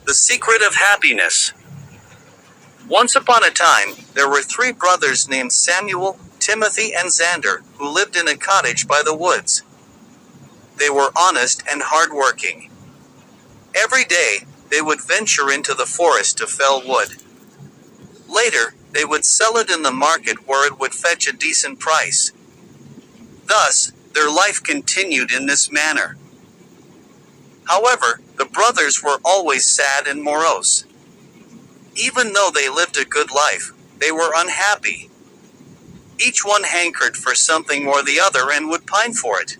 The secret of happiness. Once upon a time, there were three brothers named Samuel, Timothy, and Xander, who lived in a cottage by the woods. They were honest and hardworking. Every day, they would venture into the forest to fell wood. Later, they would sell it in the market where it would fetch a decent price. Thus, their life continued in this manner. However, the brothers were always sad and morose. Even though they lived a good life, they were unhappy. Each one hankered for something or the other and would pine for it.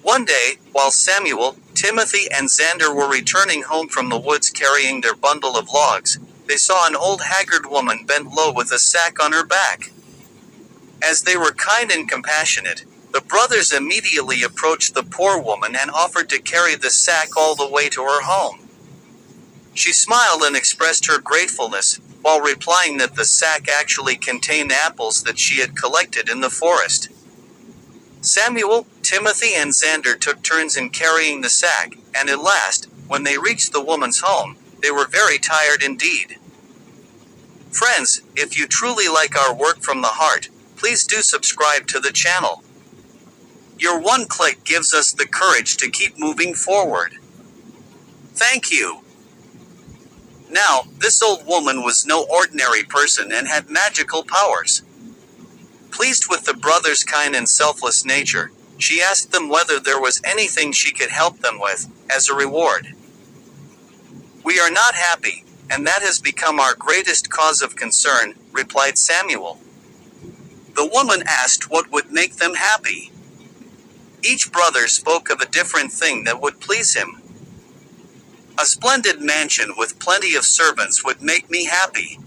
One day, while Samuel, Timothy, and Xander were returning home from the woods carrying their bundle of logs, they saw an old haggard woman bent low with a sack on her back. As they were kind and compassionate, the brothers immediately approached the poor woman and offered to carry the sack all the way to her home. She smiled and expressed her gratefulness, while replying that the sack actually contained apples that she had collected in the forest. Samuel, Timothy, and Xander took turns in carrying the sack, and at last, when they reached the woman's home, they were very tired indeed. Friends, if you truly like our work from the heart, please do subscribe to the channel. Your one click gives us the courage to keep moving forward. Thank you. Now, this old woman was no ordinary person and had magical powers. Pleased with the brothers' kind and selfless nature, she asked them whether there was anything she could help them with, as a reward. "We are not happy, and that has become our greatest cause of concern," replied Samuel. The woman asked what would make them happy. Each brother spoke of a different thing that would please him. "A splendid mansion with plenty of servants would make me happy."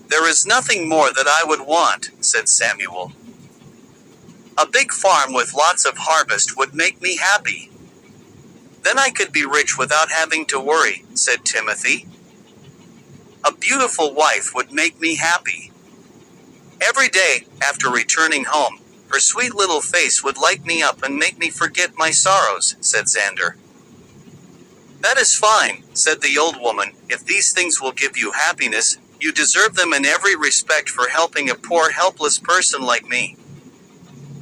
"There is nothing more that I would want," said Samuel. "A big farm with lots of harvest would make me happy." "Then I could be rich without having to worry," said Timothy. "A beautiful wife would make me happy. Every day, after returning home, her sweet little face would light me up and make me forget my sorrows," said Xander. "That is fine," said the old woman. "If these things will give you happiness, you deserve them in every respect for helping a poor helpless person like me.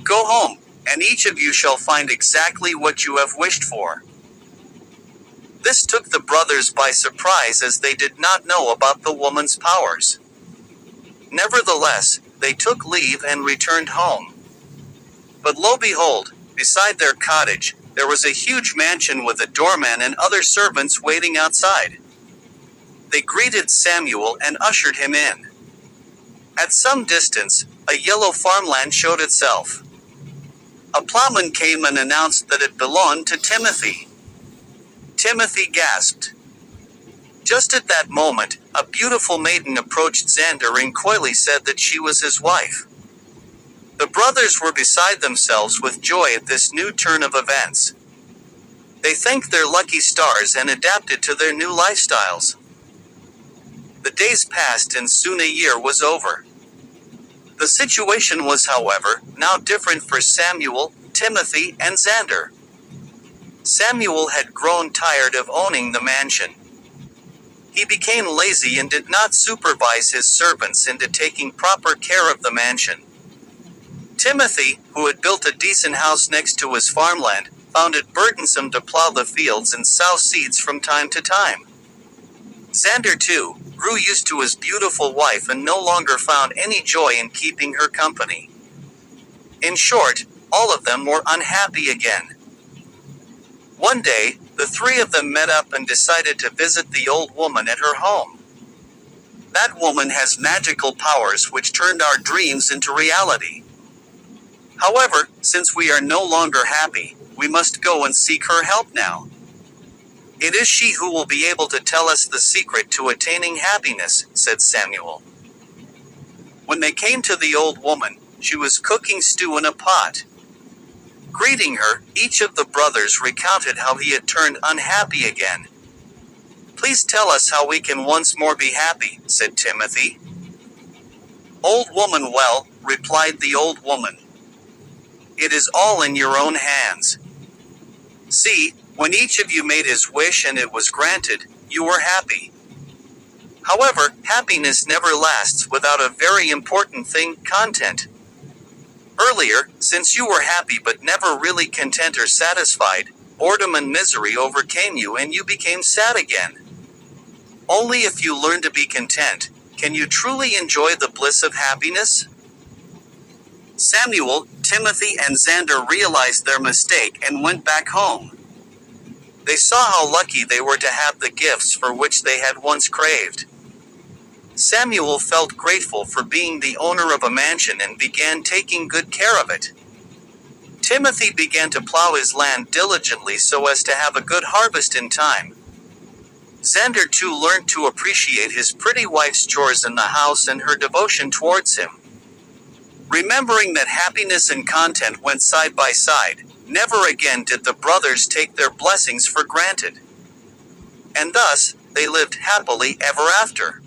Go home, and each of you shall find exactly what you have wished for." This took the brothers by surprise as they did not know about the woman's powers. Nevertheless, they took leave and returned home. But lo behold, beside their cottage, there was a huge mansion with a doorman and other servants waiting outside. They greeted Samuel and ushered him in. At some distance, a yellow farmland showed itself. A plowman came and announced that it belonged to Timothy. Timothy gasped. Just at that moment, a beautiful maiden approached Xander and coyly said that she was his wife. The brothers were beside themselves with joy at this new turn of events. They thanked their lucky stars and adapted to their new lifestyles. The days passed and soon a year was over. The situation was, however, now different for Samuel, Timothy, and Xander. Samuel had grown tired of owning the mansion. He became lazy and did not supervise his servants into taking proper care of the mansion. Timothy, who had built a decent house next to his farmland, found it burdensome to plow the fields and sow seeds from time to time. Xander, too, grew used to his beautiful wife and no longer found any joy in keeping her company. In short, all of them were unhappy again. One day, the three of them met up and decided to visit the old woman at her home. That woman has magical powers which turned our dreams into reality. However, since we are no longer happy, we must go and seek her help now. It is she who will be able to tell us the secret to attaining happiness, said Samuel. When they came to the old woman, she was cooking stew in a pot. Greeting her, each of the brothers recounted how he had turned unhappy again. Please tell us how we can once more be happy, said Timothy. Old woman, well, replied the old woman. It is all in your own hands. See, When each of you made his wish and it was granted, you were happy. However, happiness never lasts without a very important thing, content. Earlier, since you were happy but never really content or satisfied, boredom and misery overcame you and you became sad again. Only if you learn to be content, can you truly enjoy the bliss of happiness? Samuel, Timothy, and Xander realized their mistake and went back home. They saw how lucky they were to have the gifts for which they had once craved. Samuel felt grateful for being the owner of a mansion and began taking good care of it. Timothy began to plow his land diligently so as to have a good harvest in time. Xander too learned to appreciate his pretty wife's chores in the house and her devotion towards him. Remembering that happiness and content went side by side, never again did the brothers take their blessings for granted. And thus, they lived happily ever after.